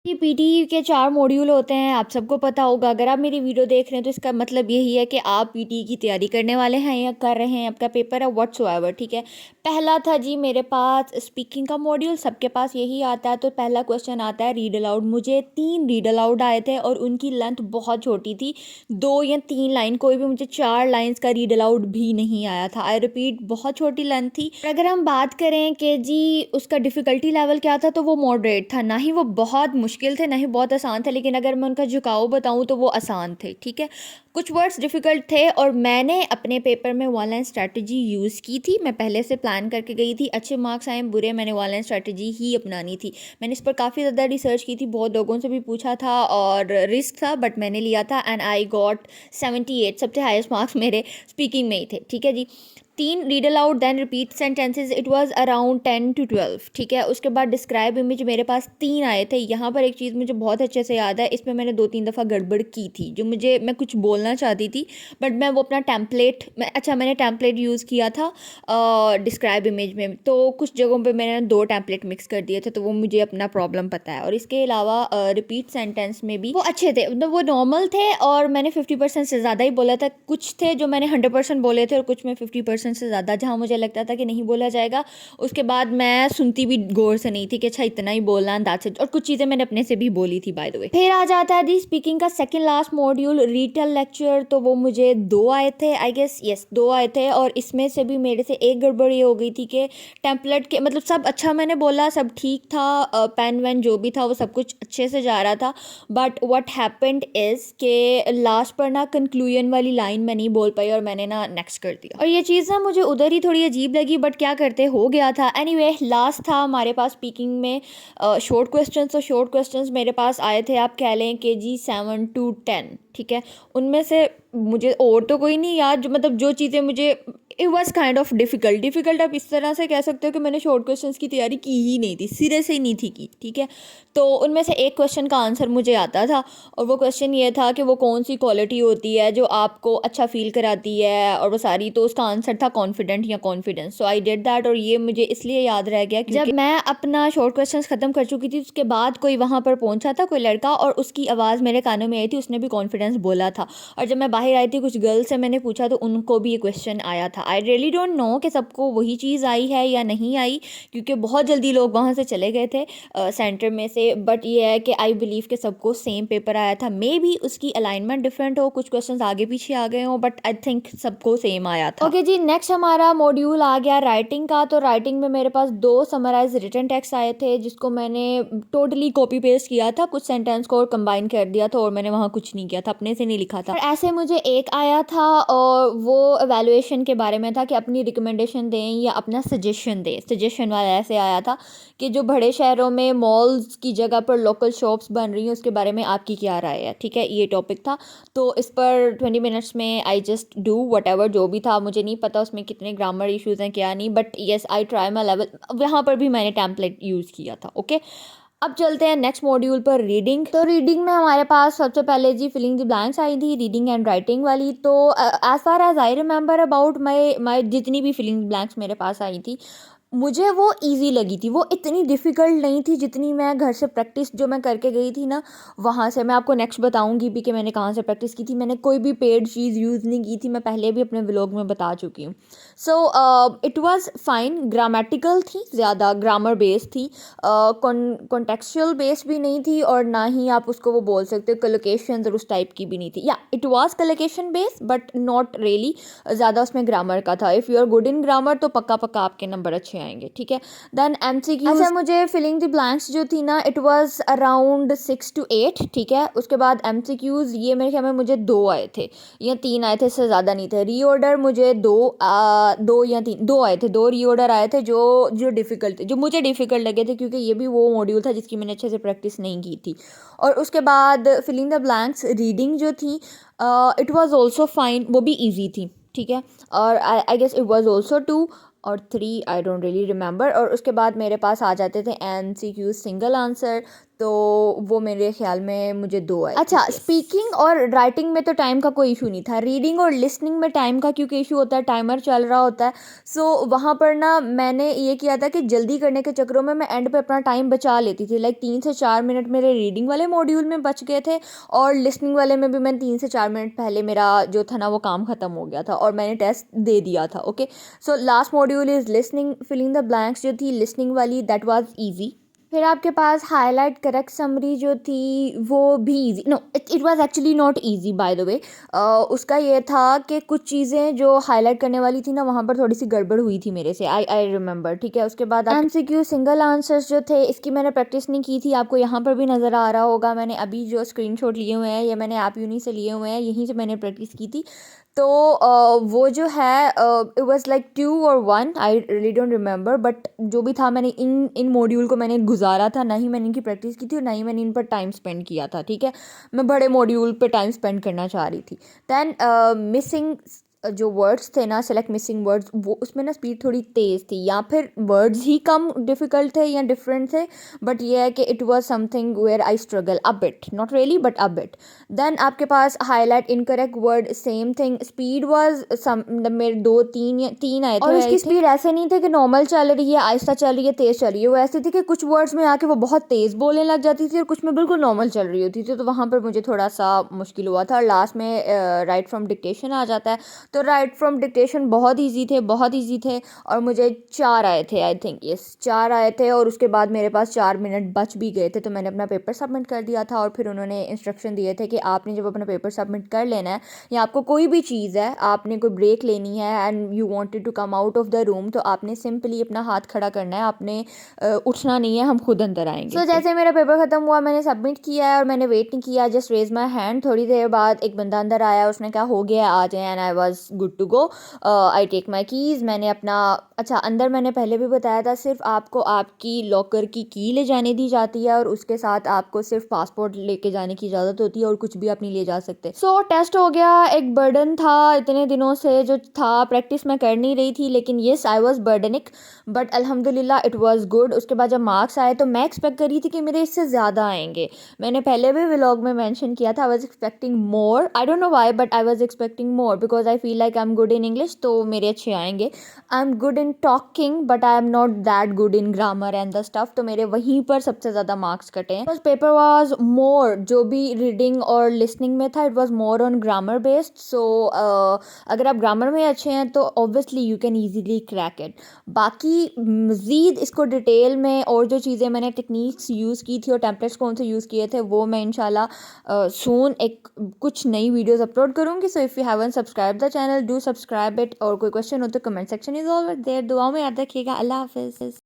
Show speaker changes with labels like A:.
A: ये पीटी के 4 मॉड्यूल होते हैं, आप सबको पता होगा। अगर आप मेरी वीडियो देख रहे हैं तो इसका मतलब यही है कि आप पीटी की तैयारी करने वाले हैं या कर रहे हैं, आपका पेपर है व्हाट्सोएवर, ठीक है। पहला था जी मेरे पास स्पीकिंग का मॉड्यूल, सबके पास यही आता है। तो पहला क्वेश्चन आता है रीड अलाउड। मुझे 3 रीड अलाउड आए थे और उनकी लेंथ बहुत छोटी थी, 2 या 3 लाइन, कोई भी मुझे 4 लाइन्स का रीड अलाउड भी नहीं आया था। आई रिपीट, बहुत छोटी लेंथ थी। अगर हम बात करें कि जी उसका डिफ़िकल्टी लेवल क्या था, तो वो मॉडरेट था, ना ही वो बहुत मुश्किल थे ना ही बहुत आसान थे, लेकिन अगर मैं उनका झुकाव बताऊं तो वो आसान थे, ठीक है। कुछ वर्ड्स डिफ़िकल्ट थे और मैंने अपने पेपर में वन लाइन स्ट्रैटेजी यूज़ की थी। मैं पहले से प्लान करके गई थी, अच्छे मार्क्स आए बुरे, मैंने वन लाइन स्ट्रैटेजी ही अपनानी थी। मैंने इस पर काफ़ी ज़्यादा रिसर्च की थी, बहुत लोगों से भी पूछा था और रिस्क था, बट मैंने लिया था एंड आई गॉट 78। सबसे हाईएस्ट मार्क्स मेरे स्पीकिंग में ही थे, ठीक है जी। 3 read aloud then repeat sentences, it was around 10 to 12, ठीक है। उसके बाद डिस्क्राइब इमेज मेरे पास 3 आए थे। यहाँ पर एक चीज़ मुझे बहुत अच्छे से याद है, इसमें मैंने 2-3 दफ़ा गड़बड़ की थी, जो मैं कुछ बोलना चाहती थी, बट मैं वो अपना टेम्पलेट मैंने टेम्पलेट यूज़ किया था डिस्क्राइब इमेज में, तो कुछ जगहों पे मैंने 2 टेम्पलेट मिक्स कर दिए थे, तो वो मुझे अपना प्रॉब्लम पता है। और इसके अलावा रिपीट सेंटेंस में भी वो अच्छे थे, मतलब वो नॉर्मल थे और मैंने 50% से ज़्यादा ही बोला था। कुछ थे जो मैंने 100% बोले थे और कुछ में 50% से ज़्यादा, जहाँ मुझे लगता था कि नहीं बोला जाएगा। उसके बाद मैं सुनती भी गौर से नहीं थी कि अच्छा इतना ही बोलना अंदाज से, और कुछ चीज़ें मैंने अपने से भी बोली थी बाय द वे। फिर आ जाता है दी स्पीकिंग का second last module, retail lecture. तो वो मुझे 2 आए थे, आई गेस, यस 2 आए थे, और इसमें से भी मेरे से एक गड़बड़ ये हो गई थी कि टेम्पलेट के मतलब सब अच्छा मैंने बोला, सब ठीक था, पेन वैन जो भी था वो सब कुछ अच्छे से जा रहा था, बट व्हाट हैपेंड इज़ के लास्ट पर ना कंक्लूजन वाली लाइन मैं नहीं बोल पाई और मैंने ना नेक्स्ट कर दिया, और ये चीज़ ना मुझे उधर ही थोड़ी अजीब लगी, बट क्या करते, हो गया था। एनीवे लास्ट था हमारे पास स्पीकिंग में शॉर्ट क्वेश्चंस। तो शॉर्ट क्वेश्चंस मेरे पास आए थे, आप कह लें कि जी 7 to 10, ठीक है। उनमें से मुझे और तो कोई नहीं याद, जो मतलब जो चीज़ें मुझे, it was kind of difficult आप इस तरह से कह सकते हो कि मैंने शॉर्ट क्वेश्चंस की तैयारी की ही नहीं थी, सिरे से ही नहीं थी की, ठीक है। तो उनमें से एक क्वेश्चन का आंसर मुझे आता था, और वो क्वेश्चन ये था कि वो कौन सी क्वालिटी होती है जो आपको अच्छा फील कराती है, और वो सारी, तो उसका आंसर था कॉन्फिडेंट या confidence. So I did that, और ये मुझे इसलिए याद रह गया जब मैं अपना शॉर्ट क्वेश्चंस ख़त्म कर चुकी थी, उसके बाद कोई वहाँ पर पहुँचा था, कोई लड़का, और उसकी आवाज़ मेरे कानों में आई थी, उसने भी कॉन्फिडेंस बोला था। और जब मैं बाहर आई थी, कुछ गर्ल्स से मैंने पूछा तो उनको भी ये क्वेश्चन आया था। आई रियली डोंट नो कि सबको वही चीज़ आई है या नहीं आई, क्योंकि बहुत जल्दी लोग वहाँ से चले गए थे सेंटर में से, बट ये है कि आई बिलीव कि सबको सेम पेपर आया था। मे बी उसकी अलाइनमेंट डिफरेंट हो, कुछ क्वेश्चंस आगे पीछे आ गए हों, बट आई थिंक सबको सेम आया था। ओके जी, नेक्स्ट हमारा मॉड्यूल आ गया राइटिंग का। तो राइटिंग में मेरे पास 2 समराइज रिटन टेक्स्ट आए थे, जिसको मैंने टोटली कॉपी पेस्ट किया था, कुछ सेंटेंस को और कंबाइन कर दिया था, और मैंने वहाँ कुछ नहीं किया था, अपने से नहीं लिखा था। और ऐसे मुझे एक आया था और वो एवेलुएशन के बारे में था कि अपनी रिकमेंडेशन दें या अपना सजेशन दें। सजेशन वाला ऐसे आया था कि जो बड़े शहरों में मॉल्स की जगह पर लोकल शॉप्स बन रही हैं, उसके बारे में आपकी क्या राय है, ठीक है, ये टॉपिक था। तो इस पर 20 मिनट्स में I just do what ever, जो भी था, मुझे नहीं पता उसमें कितने ग्रामर इश्यूज़ हैं क्या नहीं, but yes I try my level. वहाँ पर भी मैंने टेम्पलेट यूज़ किया था, ओके। अब चलते हैं नेक्स्ट मॉड्यूल पर, रीडिंग। तो रीडिंग में हमारे पास सबसे पहले जी फिलिंग द ब्लैंक्स आई थी, रीडिंग एंड राइटिंग वाली। तो as far as I remember about my जितनी भी फिलिंग द ब्लैंक्स मेरे पास आई थी, मुझे वो इजी लगी थी, वो इतनी डिफ़िकल्ट नहीं थी जितनी मैं घर से प्रैक्टिस जो मैं करके गई थी ना, वहाँ से। मैं आपको नेक्स्ट बताऊँगी भी कि मैंने कहाँ से प्रैक्टिस की थी। मैंने कोई भी पेड चीज़ यूज़ नहीं की थी, मैं पहले भी अपने व्लॉग में बता चुकी हूँ। So it was fine, grammatical थी, ज़्यादा ग्रामर बेस्ड थी, कॉन्टेक्चुअल बेस्ड भी नहीं थी, और ना ही आप उसको वो बोल सकते हो कलोकेशन और उस टाइप की भी नहीं थी। या it was collocation based but not really, ज़्यादा उसमें ग्रामर का था। If you are good in grammar तो पक्का पक्का आपके नंबर अच्छे आएंगे, ठीक है। देन एमसीक्यू, अच्छा मुझे फिलिंग द ब्लैंक्स जो थी ना, इट वाज अराउंड 6 to 8, ठीक है। उसके बाद एमसीक्यूज़ ये मेरे ख्याल में मुझे 2 आए थे या 3 आए थे, इससे ज़्यादा नहीं थे। रीऑर्डर मुझे 2 या 3, 2 आए थे, 2 रीऑर्डर आए थे जो जो डिफ़िकल्ट थे, जो मुझे डिफ़िकल्ट लगे थे, क्योंकि ये भी वो मॉड्यूल था जिसकी मैंने अच्छे से प्रैक्टिस नहीं की थी। और उसके बाद फिलिंग द ब्लैंक्स रीडिंग जो थी, इट वाज आल्सो फाइन, वो भी इजी थी, ठीक है। और I guess it was also 2 or 3, I don't really remember. और उसके बाद मेरे पास आ जाते थे एमसीक्यू सिंगल आंसर। तो वो मेरे ख्याल में मुझे 2 आए। अच्छा, स्पीकिंग और राइटिंग में तो टाइम का कोई इशू नहीं था, रीडिंग और लिसनिंग में टाइम का क्योंकि इशू होता है, टाइमर चल रहा होता है। सो वहाँ पर ना मैंने ये किया था कि जल्दी करने के चक्करों में मैं एंड पे अपना टाइम बचा लेती थी, लाइक 3 से 4 मिनट मेरे रीडिंग वाले मॉड्यूल में बच गए थे, और लिसनिंग वाले में भी मैं 3 से 4 मिनट पहले मेरा जो था ना वो काम ख़त्म हो गया था और मैंने टेस्ट दे दिया था। Okay, so last module is listening, filling the blanks जो थी लिसनिंग वाली, दैट वाज ईजी। फिर आपके पास हाईलाइट करेक्ट समरी जो थी वो भी easy, no it was actually not easy by the way. उसका ये था कि कुछ चीज़ें जो हाईलाइट करने वाली थी ना वहाँ पर थोड़ी सी गड़बड़ हुई थी मेरे से, आई रिमेंबर, ठीक है। उसके बाद एमसीक्यू सिंगल आंसर्स जो थे इसकी मैंने प्रैक्टिस नहीं की थी, आपको यहाँ पर भी नज़र आ रहा होगा, मैंने अभी जो स्क्रीनशॉट लिए हुए हैं ये मैंने ऐप यूनी से लिए हुए हैं, यहीं से मैंने प्रैक्टिस की थी। तो वो जो है इट वाज लाइक 2 और 1, I really don't remember, but जो भी था मैंने इन मॉड्यूल को मैंने गुजारा था, ना ही मैंने इनकी प्रैक्टिस की थी और ना ही मैंने इन पर टाइम स्पेंड किया था, ठीक है। मैं बड़े मॉड्यूल पे टाइम स्पेंड करना चाह रही थी। दैन मिसिंग जो वर्ड्स थे ना, सेलेक्ट मिसिंग वर्ड्स, वो उसमें ना स्पीड थोड़ी तेज़ थी, या फिर वर्ड्स ही कम डिफ़िकल्ट थे या डिफरेंट थे, बट ये है कि it was something where I struggle a bit, not really but a bit. Then आपके पास highlight incorrect word, same thing, speed was some, मेरे 2 3 आए थे, और उसकी स्पीड ऐसे नहीं थे कि नॉर्मल चल रही है, आहिस्ता चल रही है, तेज़ चल रही है, वो ऐसी थी कि कुछ वर्ड्स में आके वो बहुत तेज़ बोलने लग जाती थी और कुछ में बिल्कुल नॉर्मल चल रही होती थी, तो वहाँ पर मुझे थोड़ा सा मुश्किल हुआ था। और लास्ट में राइट फ्रॉम डिक्टेशन आ जाता है, तो राइट फ्रॉम डिक्टेशन बहुत ईजी थे, बहुत ईजी थे, और मुझे 4 आए थे, आई थिंक यस 4 आए थे, और उसके बाद मेरे पास 4 मिनट बच भी गए थे, तो मैंने अपना पेपर सबमिट कर दिया था। और फिर उन्होंने इंस्ट्रक्शन दिए थे कि आपने जब अपना पेपर सबमिट कर लेना है, या आपको कोई भी चीज़ है, आपने कोई ब्रेक लेनी है and you wanted to come out of the room, तो आपने सिंपली अपना हाथ खड़ा करना है, आपने उठना नहीं है, हम खुद अंदर आएंगे। सो जैसे मेरा पेपर ख़त्म हुआ, मैंने सबमिट किया है और मैंने वेट नहीं किया, जस्ट रेज माई हैंड। थोड़ी देर बाद एक बंदा अंदर आया, उसने कहा हो गया आ जाए, and I was good to go. I take my keys, मैंने अपना, अच्छा अंदर मैंने पहले भी बताया था, सिर्फ आपको आपकी लॉकर की की ले जाने दी जाती है, और उसके साथ आपको सिर्फ पासपोर्ट लेके जाने की इजाज़त होती है, और कुछ भी आप नहीं ले जा सकते। सो टेस्ट हो गया, एक बर्डन था इतने दिनों से जो था, प्रैक्टिस मैं कर नहीं रही थी, लेकिन येस आई वॉज बर्डनिक, बट अल्हम्दुलिल्लाह इट वाज गुड। उसके बाद जब मार्क्स आए तो मैं एक्सपेक्ट कर रही थी कि मेरे इससे ज़्यादा आएंगे, मैंने पहले भी व्लॉग में मेंशन किया था, I was expecting more, I don't know why but I was expecting more, because I feel like I am good in English, तो मेरे अच्छे आएंगे। I am good in talking but I am not that good in grammar and the stuff, तो मेरे वहीं पर सबसे ज़्यादा मार्क्स कटे हैं। फर्स्ट पेपर वाज मोर, जो भी रीडिंग और लिसनिंग में था, it was more on grammar based. So अगर आप ग्रामर में अच्छे हैं तो obviously you can easily crack it. बाकी मज़ीद इसको डिटेल में और जो चीज़ें मैंने टेक्निक्स यूज़ की थी और टेम्पलेट्स कौन से यूज़ किए थे, वो मैं इंशाल्लाह सून एक कुछ नई वीडियोस अपलोड करूँगी। So if you haven't subscribe the channel, do subscribe it, और कोई क्वेश्चन हो तो comment section is always there. दुआओं में याद रखिएगा। अल्लाह हाफिज़।